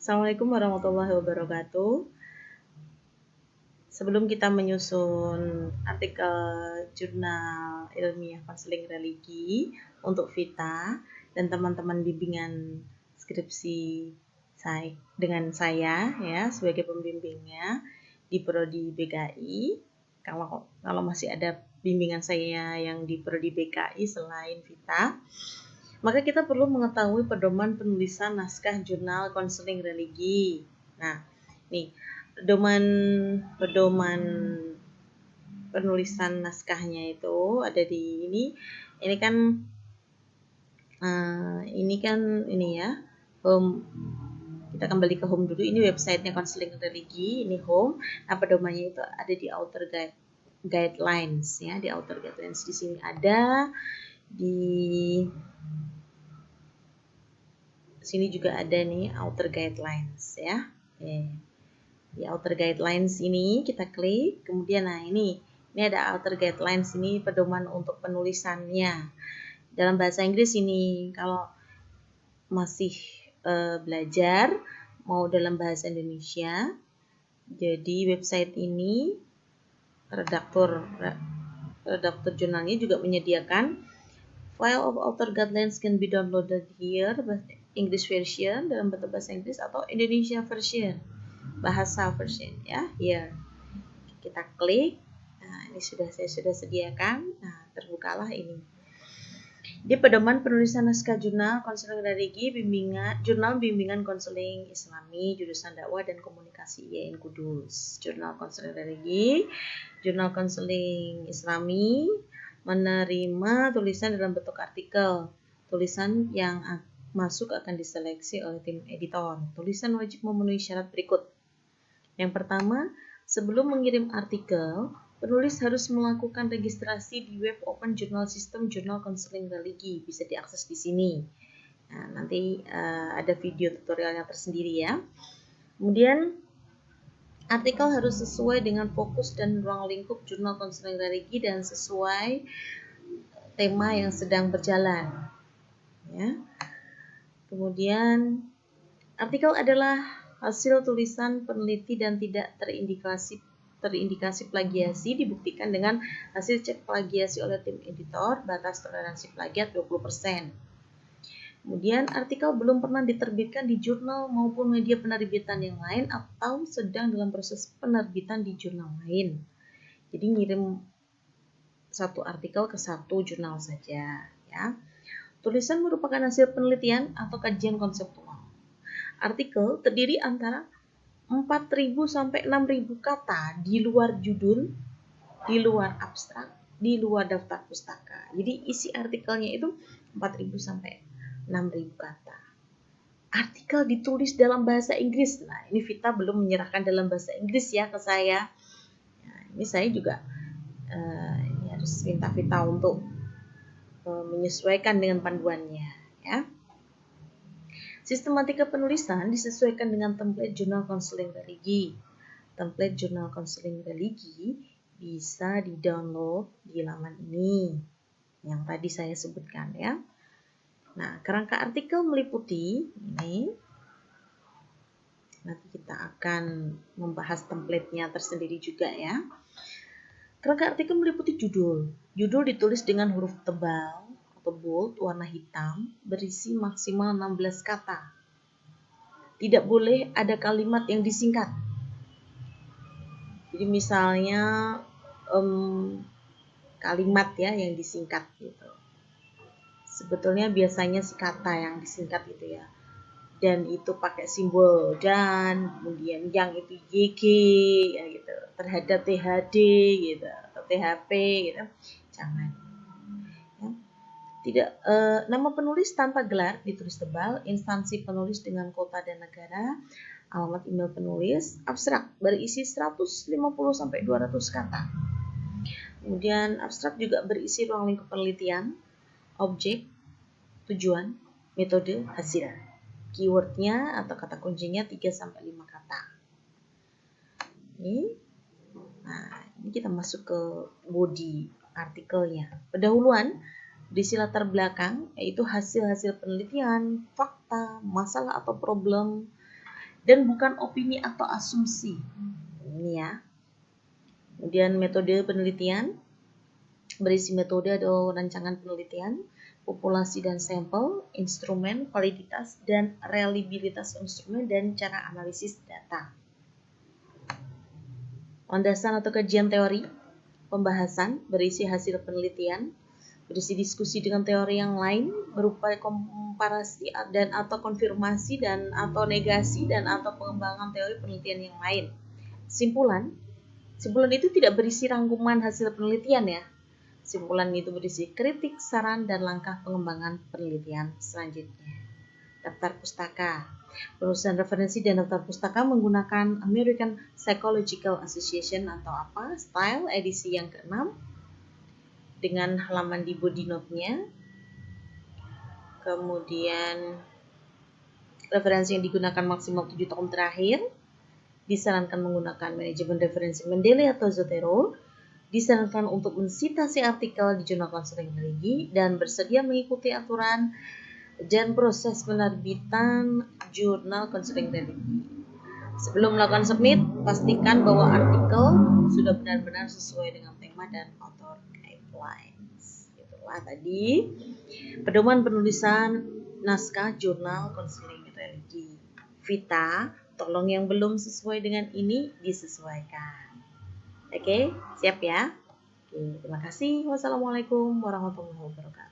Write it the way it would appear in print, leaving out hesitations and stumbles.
Assalamualaikum warahmatullahi wabarakatuh. Sebelum kita menyusun artikel jurnal ilmiah konseling religi untuk Vita dan teman-teman bimbingan skripsi saya dengan saya ya sebagai pembimbingnya di Prodi BKI. Kalau masih ada bimbingan saya yang di Prodi BKI selain Vita, maka kita perlu mengetahui pedoman penulisan naskah jurnal konseling religi. Nah, nih pedoman penulisan naskahnya itu ada di ini. Ini kan ini ya home. Kita kembali ke home dulu. Ini websitenya konseling religi. Ini home. Nah, pedomannya itu ada di outer guidelines ya. Di outer guidelines di sini ada. Di sini juga ada nih outer guidelines ya. Di outer guidelines ini kita klik, kemudian nah ini ada outer guidelines, ini pedoman untuk penulisannya dalam bahasa Inggris. Ini kalau masih belajar mau dalam bahasa Indonesia, jadi website ini redaktur jurnalnya juga menyediakan file of outer guidelines can be downloaded here, English version dalam bentuk bahasa Inggris atau Indonesia version bahasa version ya. Here kita klik. Nah, ini saya sudah sediakan. Nah, terbukalah ini. Di pedoman penulisan naskah jurnal konseling religi jurnal bimbingan konseling Islami jurusan dakwah dan komunikasi IAIN Kudus. Jurnal konseling religi, jurnal konseling Islami menerima tulisan dalam bentuk artikel. Tulisan yang masuk akan diseleksi oleh tim editor. Tulisan wajib memenuhi syarat berikut. Yang pertama, sebelum mengirim artikel, penulis harus melakukan registrasi di web Open Journal System Jurnal Konseling Religi. Bisa diakses di sini. Nah, nanti ada video tutorialnya tersendiri ya. Kemudian, artikel harus sesuai dengan fokus dan ruang lingkup Jurnal Konseling Religi dan sesuai tema yang sedang berjalan. Ya. Kemudian, artikel adalah hasil tulisan peneliti dan tidak terindikasi plagiasi, dibuktikan dengan hasil cek plagiasi oleh tim editor, batas toleransi plagiat 20%. Kemudian artikel belum pernah diterbitkan di jurnal maupun media penerbitan yang lain atau sedang dalam proses penerbitan di jurnal lain. Jadi ngirim satu artikel ke satu jurnal saja ya. Tulisan merupakan hasil penelitian atau kajian konseptual. Artikel terdiri antara 4.000 sampai 6.000 kata di luar judul, di luar abstrak, di luar daftar pustaka. Jadi isi artikelnya itu 4.000 sampai 6.000 kata. Artikel ditulis dalam bahasa Inggris. Nah, ini Vita belum menyerahkan dalam bahasa Inggris ya ke saya. Nah, ini saya juga ini harus minta Vita untuk menyesuaikan dengan panduannya ya. Sistematika penulisan disesuaikan dengan template jurnal konseling religi. Template jurnal konseling religi bisa di-download di laman ini yang tadi saya sebutkan ya. Nah, kerangka artikel meliputi ini. Nanti kita akan membahas template-nya tersendiri juga ya. Kerangka artikel meliputi judul. Judul ditulis dengan huruf tebal atau bold warna hitam berisi maksimal 16 kata. Tidak boleh ada kalimat yang disingkat. Jadi misalnya kalimat ya yang disingkat gitu. Sebetulnya biasanya si kata yang disingkat gitu ya. Dan itu pakai simbol dan, kemudian yang itu YG ya gitu. Terhadap THD gitu atau THP gitu. Jangan. Tidak, nama penulis tanpa gelar ditulis tebal, instansi penulis dengan kota dan negara, alamat email penulis, abstrak berisi 150 sampai 200 kata. Kemudian abstrak juga berisi ruang lingkup penelitian, objek, tujuan, metode, hasil. Keywordnya atau kata kuncinya 3 sampai 5 kata. Nah, ini kita masuk ke body artikelnya. Pendahuluan berisi latar belakang, yaitu hasil-hasil penelitian, fakta, masalah atau problem, dan bukan opini atau asumsi. Ini ya. Kemudian metode penelitian berisi metode atau rancangan penelitian, populasi dan sampel, instrumen, validitas dan reliabilitas instrumen, dan cara analisis data. Landasan atau kajian teori, pembahasan berisi hasil penelitian, berisi diskusi dengan teori yang lain, berupa komparasi dan atau konfirmasi dan atau negasi dan atau pengembangan teori penelitian yang lain. Simpulan itu tidak berisi rangkuman hasil penelitian ya. Simpulan itu berisi kritik, saran, dan langkah pengembangan penelitian selanjutnya. Daftar pustaka. Penulisan referensi dan daftar pustaka menggunakan American Psychological Association atau apa? Style edisi yang ke-6 dengan halaman di body note-nya. Kemudian referensi yang digunakan maksimal 7 tahun terakhir. Disarankan menggunakan manajemen referensi Mendeley atau Zotero. Disarankan untuk mensitasi artikel di jurnal konseling religi dan bersedia mengikuti aturan dan proses penerbitan jurnal konseling religi. Sebelum melakukan submit, pastikan bahwa artikel sudah benar-benar sesuai dengan tema dan author guidelines. Itulah tadi pedoman penulisan naskah jurnal konseling religi. Vita, tolong yang belum sesuai dengan ini disesuaikan. Oke, siap ya? Oke, terima kasih. Wassalamualaikum warahmatullahi wabarakatuh.